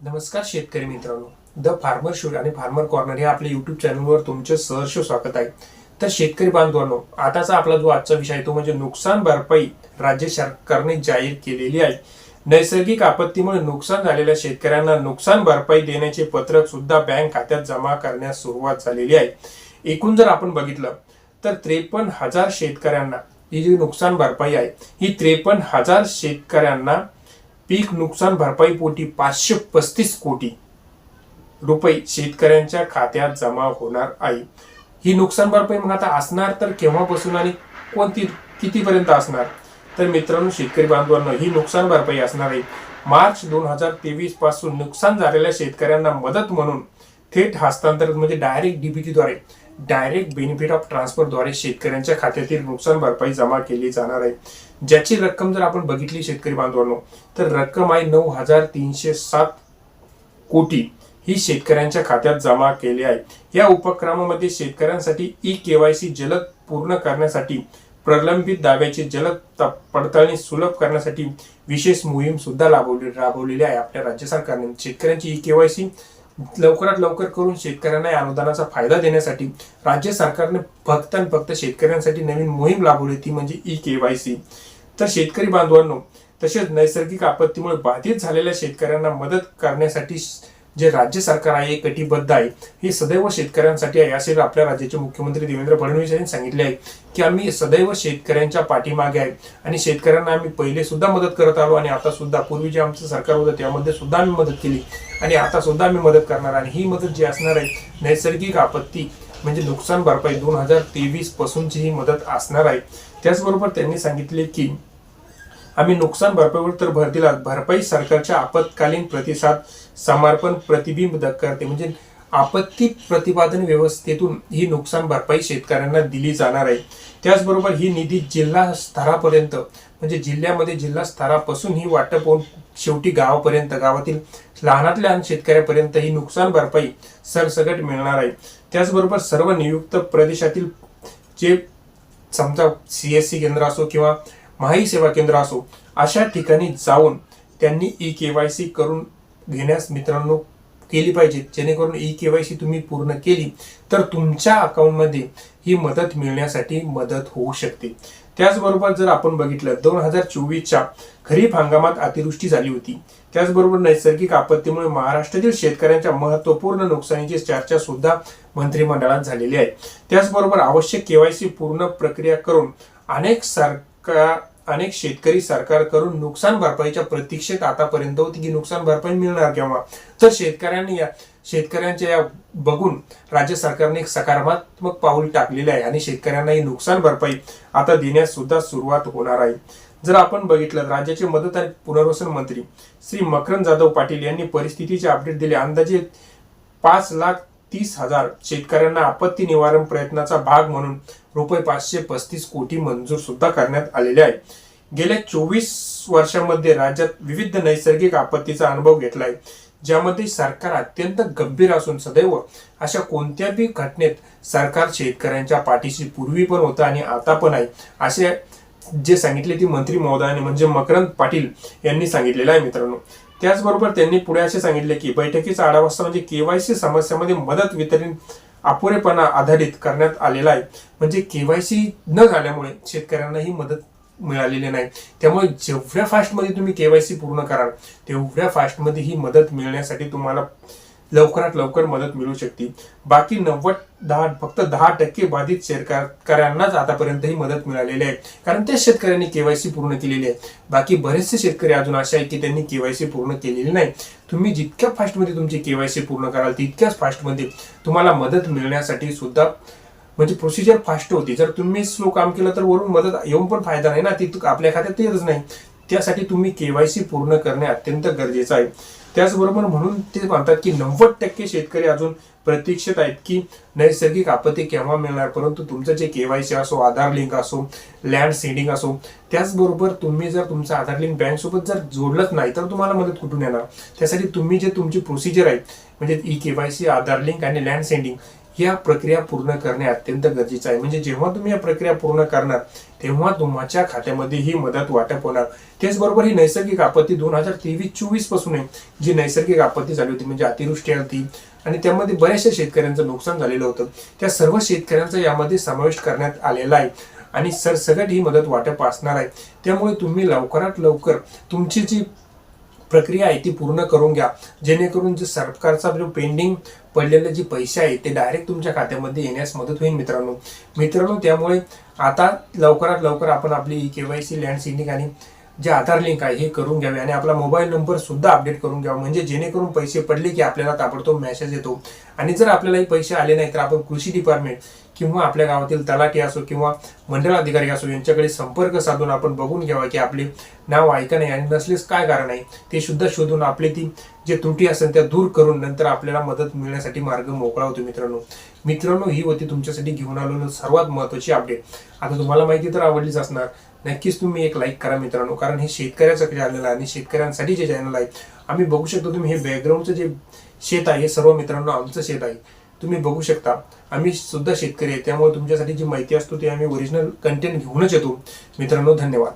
नमस्कार शेतकरी मित्रांनो, द फार्मर शो आणि फार्मर कॉर्नर या आपल्या युट्यूब चॅनलवर तुमचे सहर्ष स्वागत आहे. तर शेतकरी बांधवांनो, आताचा आपला जो आजचा विषय आहे तो म्हणजे नुकसान भरपाई राज्य सरकारने जाहीर केलेली आहे. नैसर्गिक आपत्तीमुळे नुकसान झालेल्या शेतकऱ्यांना नुकसान भरपाई देण्याचे पत्रक सुद्धा बँक खात्यात जमा करण्यास सुरुवात झालेली आहे. एकूण जर आपण बघितलं तर 53,000 शेतकऱ्यांना ही जी नुकसान भरपाई आहे ही 53,000 शेतकऱ्यांना पीक नुकसान भरपाई पोटी 535 कोटी रुपये शेतकऱ्यांच्या खात्यात जमा होणार आहे. ही नुकसान भरपाई मग आता असणार तर केव्हापासून आणि कोणती कितीपर्यंत असणार? तर मित्रांनो, शेतकरी बांधवांना ही नुकसान भरपाई असणार आहे मार्च 2023 पासून नुकसान झालेल्या शेतकऱ्यांना मदत म्हणून थेट हस्तांतरित म्हणजे डायरेक्ट डीबीटी द्वारे डायरेक्ट बेनिफिट ऑफ ट्रान्सफर द्वारे शेतकऱ्यांच्या खात्यातील नुकसान भरपाई जमा केली जाणार आहे. ज्याची रक्कम जर आपण बघितली शेतकरी बांधवांनो तर रक्कम आहे 9,307 कोटी ही शेतकऱ्यांच्या खात्यात जमा केली आहे. या उपक्रमामध्ये शेतकऱ्यांसाठी ई-केवायसी जलद पूर्ण करण्यासाठी प्रलंबित दाव्याची जलद पडताळणी सुलभ करण्यासाठी विशेष मोहीम सुद्धा राबवलेली आहे आपल्या राज्य सरकारने. शेतकऱ्यांची ई-केवायसी लवकरात लवकर करून शेतकऱ्यांना या अनुदानाचा फायदा देण्यासाठी राज्य सरकारने फक्त आणि फक्त शेतकऱ्यांसाठी नवीन मोहीम राबवली, ती म्हणजे ई-केवायसी. तर शेतकरी बांधवांनो, तसेच नैसर्गिक आपत्तीमुळे बाधित झालेल्या शेतकऱ्यांना मदत करण्यासाठी जे राज्य सरकार आहे कटिबद्ध आहे. हे सदैव शेतकऱ्यांसाठी आहे असे आपल्या राज्याचे मुख्यमंत्री देवेंद्र फडणवीस यांनी सांगितले आहे की आम्ही सदैव शेतकऱ्यांच्या पाठीमागे आहे आणि शेतकऱ्यांना आम्ही पहिले सुद्धा मदत करत आलो आणि आता सुद्धा पूर्वी जे आमचं सरकार होतं त्यामध्ये सुद्धा आम्ही मदत केली आणि आता सुद्धा आम्ही मदत करणार. आणि ही मदत जी असणार आहे नैसर्गिक आपत्ती म्हणजे नुकसान भरपाई 2023 पासूनची ही मदत असणार आहे. त्याचबरोबर त्यांनी सांगितले की आम्ही नुकसान भरपाईवर तर भर दिला, भरपाई सरकारच्या आपत्कालीन प्रतिसाद समर्पण प्रतिबिंब करते म्हणजे आपत्ती प्रतिपादन व्यवस्थेतून ही नुकसान भरपाई शेतकऱ्यांना दिली जाणार आहे. त्याचबरोबर ही निधी जिल्हा स्तरापर्यंत म्हणजे जिल्ह्यामध्ये जिल्हा स्तरापासून ही वाटप होऊन शेवटी गावापर्यंत गावातील लहानात लहान शेतकऱ्यापर्यंत ही नुकसान भरपाई सरसकट मिळणार आहे. त्याचबरोबर सर्व नियुक्त प्रदेशातील जे समजा CSC केंद्र असो किंवा माही सेवा केंद्र असो अशा ठिकाणी जाऊन त्यांनी ई-केवायसी करून घेण्यास मित्रांनो केली पाहिजे, जेणेकरून ई-केवायसी तुम्ही पूर्ण केली तर तुमच्या अकाउंटमध्ये ही मदत मिळण्यासाठी मदत होऊ शकते. त्याचबरोबर जर आपण बघितलं 2024च्या खरीप हंगामात अतिवृष्टी झाली होती. त्याचबरोबर नैसर्गिक आपत्तीमुळे महाराष्ट्रातील शेतकऱ्यांच्या महत्त्वपूर्ण नुकसानीची चर्चा सुद्धा मंत्रिमंडळात झालेली आहे. त्याचबरोबर आवश्यक केवायसी पूर्ण प्रक्रिया करून अनेक शेतकरी सरकारकडून नुकसान भरपाईच्या प्रतीक्षेत आतापर्यंत होती की नुकसान भरपाई मिळणार केव्हा. तर शेतकऱ्यांच्या या बघून राज्य सरकारने एक सकारात्मक पाऊल टाकलेले आहे आणि शेतकऱ्यांना ही नुकसान भरपाई आता देण्यास सुद्धा सुरुवात होणार आहे. जर आपण बघितलं राज्याचे मदत आणि पुनर्वसन मंत्री श्री मकरंद जाधव पाटील यांनी परिस्थितीचे अपडेट दिले. अंदाजे 5,30,000 शेतकऱ्यांना आपत्ती निवारण प्रयत्नाचा भाग म्हणून रुपये 535 कोटी मंजूर सुद्धा करण्यात आलेले आहे. गेल्या 24 वर्षांमध्ये राज्यात विविध नैसर्गिक आपत्तीचा अनुभव घेतलाय, ज्यामध्ये सरकार अत्यंत गंभीर असून सदैव अशा कोणत्याही घटनेत सरकार शेतकऱ्यांच्या पाठीशी पूर्वी पण होतं आणि आता पण आहे असे जे सांगितले ती मंत्री महोदयाने म्हणजे मकरंद पाटील यांनी सांगितलेलं आहे मित्रांनो. त्याचबरोबर त्यांनी पुढे असे सांगितले की बैठकीचा आढावा म्हणजे केवायसी समस्यामध्ये मदत वितरण अपुरेपणा आधारित करण्यात आलेला आहे. म्हणजे केवायसी न झाल्यामुळे शेतकऱ्यांना ही मदत मिळालेली नाही. त्यामुळे जेवढ्या फास्टमध्ये तुम्ही केवायसी पूर्ण कराल तेवढ्या फास्टमध्ये ही मदत मिळण्यासाठी तुम्हाला लवकरात लवकर मदत मिळू शकते. बाकी फक्त 10% बाधित शेतकऱ्यांनाच आतापर्यंत ही मदत मिळालेली आहे, कारण त्या शेतकऱ्यांनी केवायसी पूर्ण केलेली आहे. बाकी बरेचसे शेतकरी अजून असे आहेत की त्यांनी केवायसी पूर्ण केलेली नाही. तुम्ही जितक्या फास्टमध्ये तुमची केवायसी पूर्ण कराल तितक्याच फास्टमध्ये तुम्हाला मदत मिळण्यासाठी सुद्धा म्हणजे प्रोसिजर फास्ट होती. जर तुम्ही स्लो काम केलं तर वरून मदत येऊन पण फायदा नाही ना, ती आपल्या खात्यात येतच नाही. त्यासाठी तुम्ही केवायसी पूर्ण करणे अत्यंत गरजेचं आहे. त्याचबरोबर म्हणून ते म्हणतात की 90% शेतकरी अजून प्रतीक्षेत आहेत की नैसर्गिक आपत्ती केव्हा मिळणार. परंतु तुमचं जे केवायसी असो, आधार लिंक असो, लँड सीडिंग असो, त्याचबरोबर तुम्ही जर तुमचं आधार लिंक बँक सोबत जर जोडलंच नाही तर तुम्हाला मदत कुठून येणार. त्यासाठी तुम्ही जे तुमची प्रोसिजर आहे म्हणजे ई-केवायसी, आधार लिंक आणि लँड सेंडिंग या प्रक्रिया पूर्ण करणे अत्यंत गरजेचं आहे. म्हणजे जेव्हा तुम्ही या प्रक्रिया पूर्ण करणार तेव्हा तुमच्या खात्यामध्ये ही मदत वाटप होणार. त्याचबरोबर ही नैसर्गिक आपत्ती 2023-24 पासून आहे, जी नैसर्गिक आपत्ती झाली होती, म्हणजे अतिवृष्टी आली आणि त्यामध्ये बऱ्याचशा शेतकऱ्यांचं नुकसान झालेलं होतं. त्या सर्व शेतकऱ्यांचा यामध्ये समावेश करण्यात आलेला आहे आणि सरसकट ही मदत वाटप असणार आहे. त्यामुळे तुम्ही लवकरात लवकर तुमची जी प्रक्रिया आहे ती पूर्ण करून घ्या, जेणेकरून जे सरकारचा जो पेंडिंग पडलेले जे पैसे आहेत ते डायरेक्ट तुमच्या खात्यामध्ये येण्यास मदत होईल. मित्रांनो त्यामुळे आता लवकरात लवकर आपण आपली KYC लँड सीडिंग आणि जे आधार लिंक आहे हे करून घ्यावे आणि आपला मोबाईल नंबर सुद्धा अपडेट करून घ्यावा, म्हणजे जेणेकरून पैसे पडले की आपल्याला ताबडतोब मेसेज येतो. आणि जर आपल्यालाही पैसे आले नाही तर आपण कृषी डिपार्टमेंट किंवा आपल्या गावातील तलाठी असो किंवा मंडळ अधिकारी असो यांच्याकडे संपर्क साधून आपण बघून घ्यावा की आपले नाव आहे का नाही आणि नसलेच काय कारण आहे ते सुद्धा शोधून आपले ती जे त्रुटी असेल त्या दूर करून नंतर आपल्याला मदत मिळण्यासाठी मार्ग मोकळा होतो. मित्रांनो ही होती तुमच्यासाठी घेऊन आलेली सर्वात महत्त्वाची अपडेट. आता तुम्हाला माहिती तर आवडलीच असणार. नक्कीच तुम्ही एक लाईक करा मित्रांनो, कारण हे शेतकऱ्याचं चॅनल आहे आणि शेतकऱ्यांसाठी जे चॅनल आहे. आम्ही बघू शकतो तुम्ही हे बॅकग्राऊंडचं जे शेत आहे हे सर्व मित्रांनो आमचं शेत आहे, तुम्ही बघू शकता. आम्ही सुद्धा शेतकरी आहे, त्यामुळे तुमच्यासाठी जी माहिती असतो ती आम्ही ओरिजिनल कंटेंट घेऊनच येतो. मित्रांनो धन्यवाद.